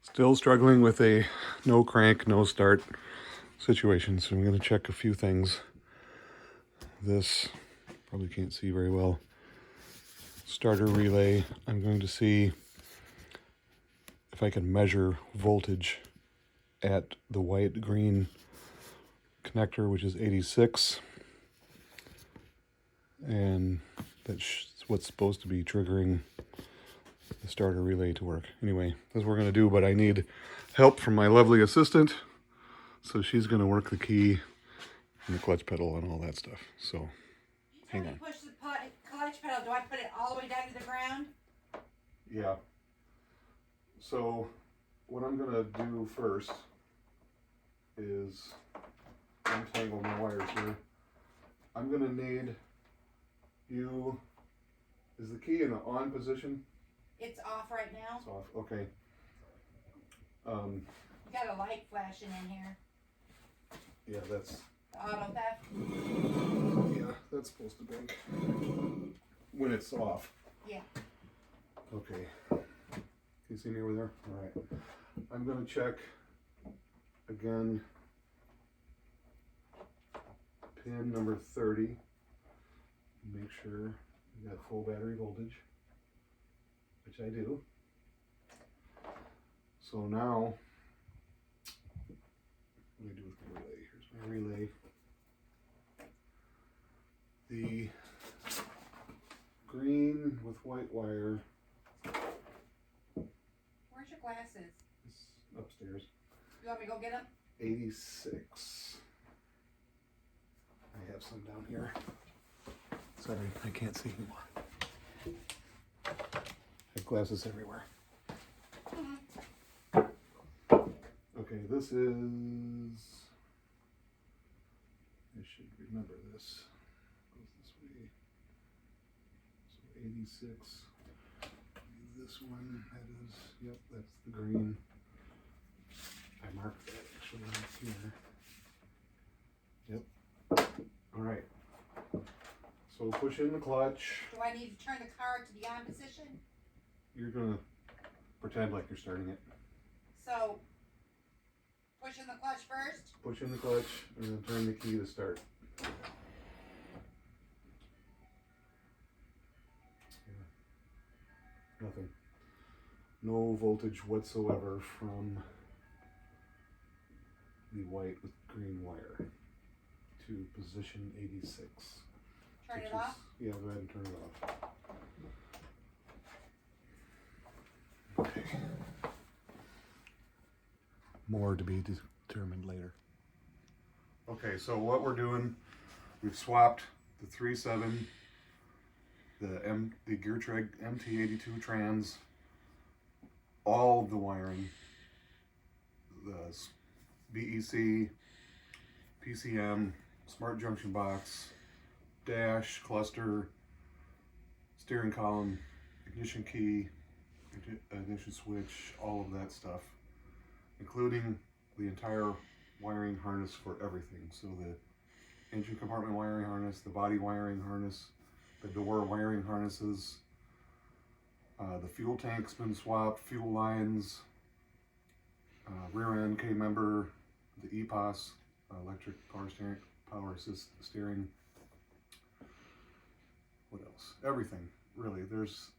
Still struggling with a no crank, no start situation, so I'm going to check a few things. This, probably can't see very well, starter relay. I'm going to see if I can measure voltage at the white-green connector, which is 86. And that's what's supposed to be triggering the starter relay to work. Anyway, that's what we're going to do, but I need help from my lovely assistant. So she's going to work the key and the clutch pedal and all that stuff. So hang on. Push the clutch pedal. Do I put it all the way down to the ground? Yeah. So what I'm going to do first is untangle my wires here. I'm going to need you. Is the key in the on position? It's off right now. It's off. Okay. You got a light flashing in here. Yeah, that's the auto theft. Yeah, that's supposed to blink when it's off. Yeah. Okay. Can you see me over there? All right. I'm going to check again pin number 30. Make sure you got full battery voltage, which I do. So now, what do I do with my relay? Here's my relay. The green with white wire. Where's your glasses? It's upstairs. You want me to go get them? 86. I have some down here. Sorry, I can't see anymore. I have glasses everywhere. Okay, this is, I should remember this. Goes this way. So 86. This one, that is, yep, that's the green. I marked that actually right here. Yep. All right. So push in the clutch. Do I need to turn the car to the on position? You're gonna pretend like you're starting it. So, push in the clutch first? Push in the clutch and then turn the key to start. Yeah. Nothing. No voltage whatsoever from the white with green wire to position 86. Turn it off? Yeah, go ahead and turn it off. Okay. More to be determined later. Okay, so what we're doing, we've swapped the 3.7, the Geartreg MT82 trans, all of the wiring, the BEC, PCM, smart junction box, dash, cluster, steering column, ignition key, ignition switch, all of that stuff, including the entire wiring harness for everything. So the engine compartment wiring harness, the body wiring harness, the door wiring harnesses, the fuel tank's been swapped, fuel lines, rear end K-member, the EPOS, electric power assist steering. What else? Everything, really. There's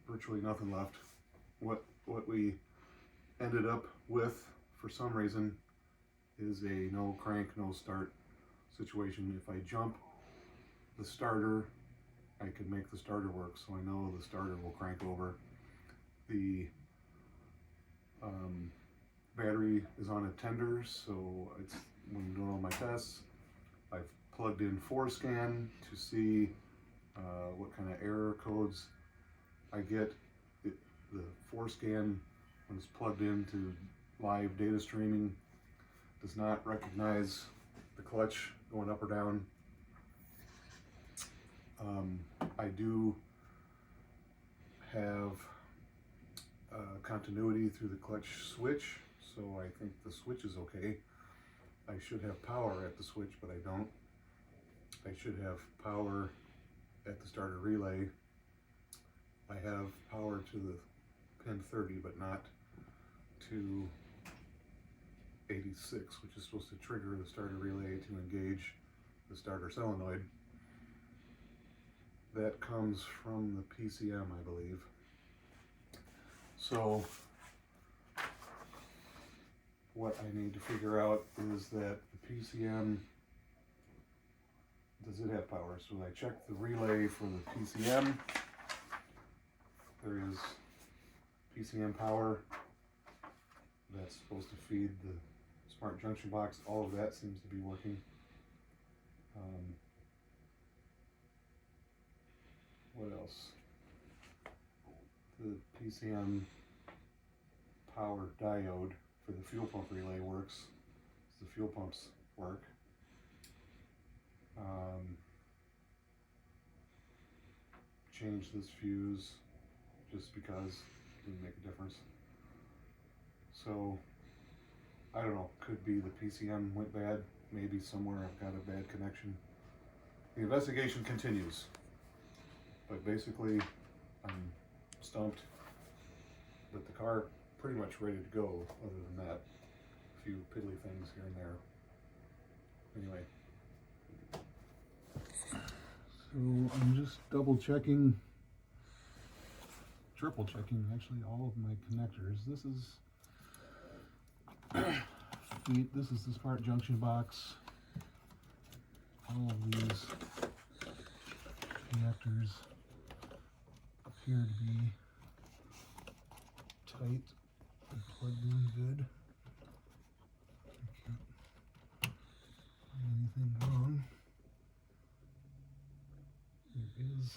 virtually nothing left. What we ended up with, for some reason, is a no crank, no start situation. If I jump the starter, I can make the starter work, so I know the starter will crank over. The battery is on a tender, so it's when I'm doing all my tests, I've plugged in ForeScan to see what kind of error codes I get. The ForeScan, when it's plugged into live data streaming, does not recognize the clutch going up or down. I do have continuity through the clutch switch, so I think the switch is okay. I should have power at the switch, but I don't. I should have power at the starter relay. I have power to the pin 30, but not to 86, which is supposed to trigger the starter relay to engage the starter solenoid. That comes from the PCM, I believe. So what I need to figure out is that the PCM, does it have power? So I checked the relay for the PCM. There is PCM power that's supposed to feed the smart junction box. All of that seems to be working. What else? The PCM power diode for the fuel pump relay works. The fuel pumps work. Change this fuse just because it didn't make a difference. So I don't know, could be the PCM went bad, maybe somewhere I've got a bad connection. The investigation continues, but basically I'm stumped, but the car pretty much ready to go. Other than that, a few piddly things here and there. Anyway, so I'm just double checking, triple checking actually, all of my connectors. This is the smart junction box. All of these connectors appear to be tight and plugged in good. I can't find anything wrong. There is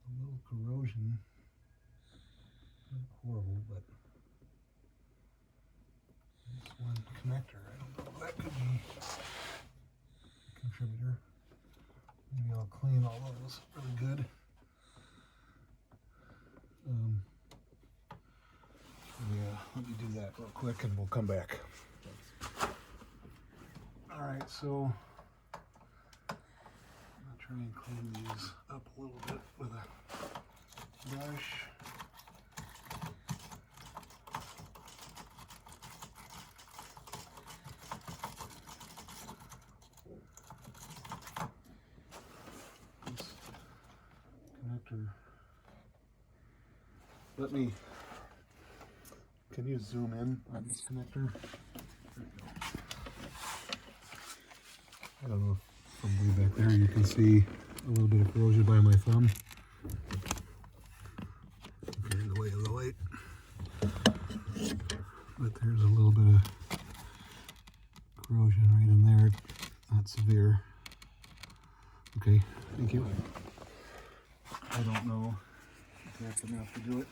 a little corrosion. Not horrible, but this one connector, I don't know, that could be a contributor. Maybe I'll clean all those really good. Yeah, let me do that real quick and we'll come back. Alright, so I'm gonna try and clean these up a little bit with a brush. This connector. Can you zoom in on this connector? There you go. I don't know, from way back there you can see a little bit of corrosion by my thumb. Get in the way of the light. But there's a little bit of corrosion right in there. Not severe. Okay, thank you. I don't know if that's enough to do it.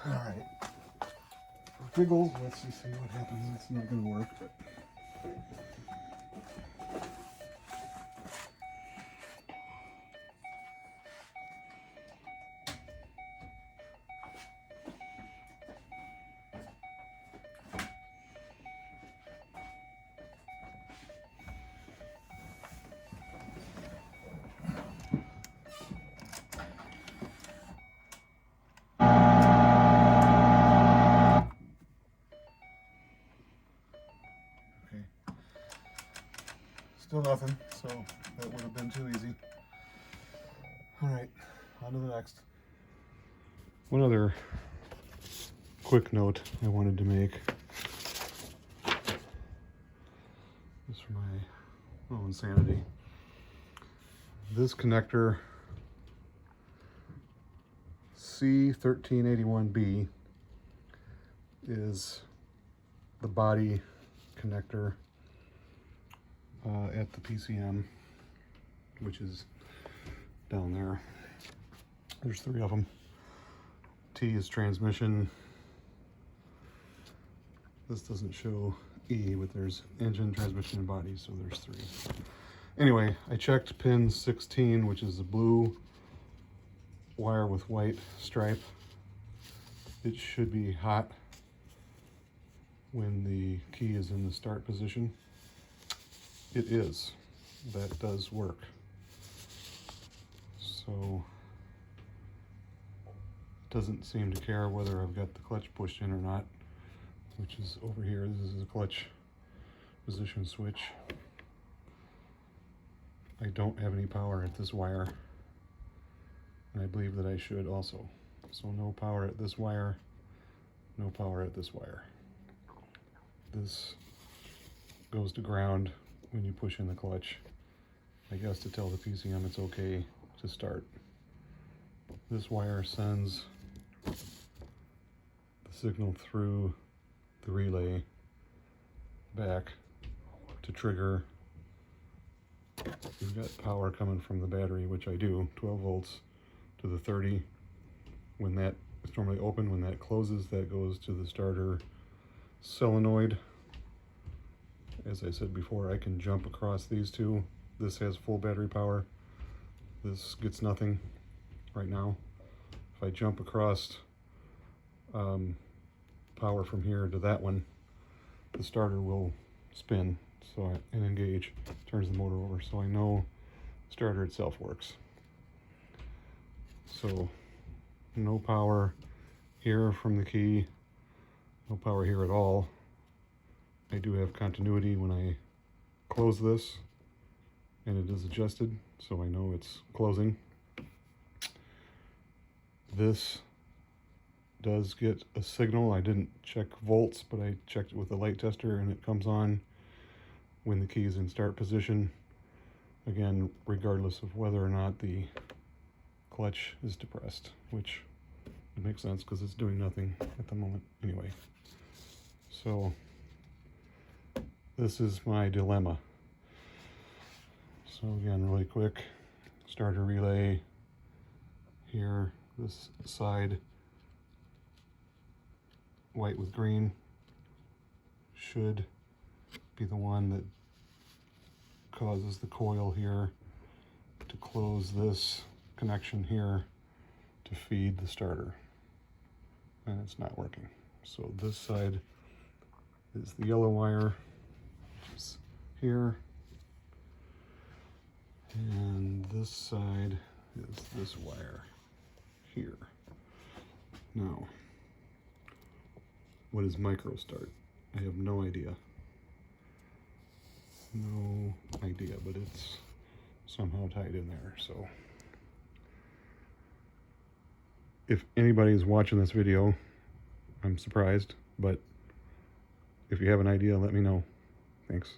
Alright, for giggles, let's just see what happens. It's not going to work, but... Still nothing, so that would have been too easy. Alright, on to the next. One other quick note I wanted to make. Just for my own sanity. This connector, C1381B, is the body connector at the PCM, which is down there. There's 3 of them. T is transmission. This doesn't show E, but there's engine, transmission, and body, so there's 3. Anyway, I checked pin 16, which is the blue wire with white stripe. It should be hot when the key is in the start position. It is. That does work. So it doesn't seem to care whether I've got the clutch pushed in or not, which is over here. This is a clutch position switch. I don't have any power at this wire, and I believe that I should also. So no power at this wire, no power at this wire. This goes to ground when you push in the clutch, I guess to tell the PCM it's okay to start. This wire sends the signal through the relay back to trigger. We've got power coming from the battery, which I do, 12 volts to the 30. When that is normally open, when that closes, that goes to the starter solenoid. As I said before, I can jump across these two. This has full battery power. This gets nothing right now. If I jump across power from here to that one, the starter will spin and engage, turns the motor over, so I know the starter itself works. So no power here from the key, no power here at all. I do have continuity when I close this, and it is adjusted, so I know it's closing. This does get a signal. I didn't check volts, but I checked it with a light tester, and it comes on when the key is in start position. Again, regardless of whether or not the clutch is depressed, which it makes sense because it's doing nothing at the moment anyway. So this is my dilemma. So again, really quick, starter relay here, this side, white with green, should be the one that causes the coil here to close this connection here to feed the starter, and it's not working. So this side is the yellow wire, which is here, and this side is this wire here. Now, what is micro start? I have no idea. No idea, but it's somehow tied in there. So if anybody's watching this video, I'm surprised, but if you have an idea, let me know. Thanks.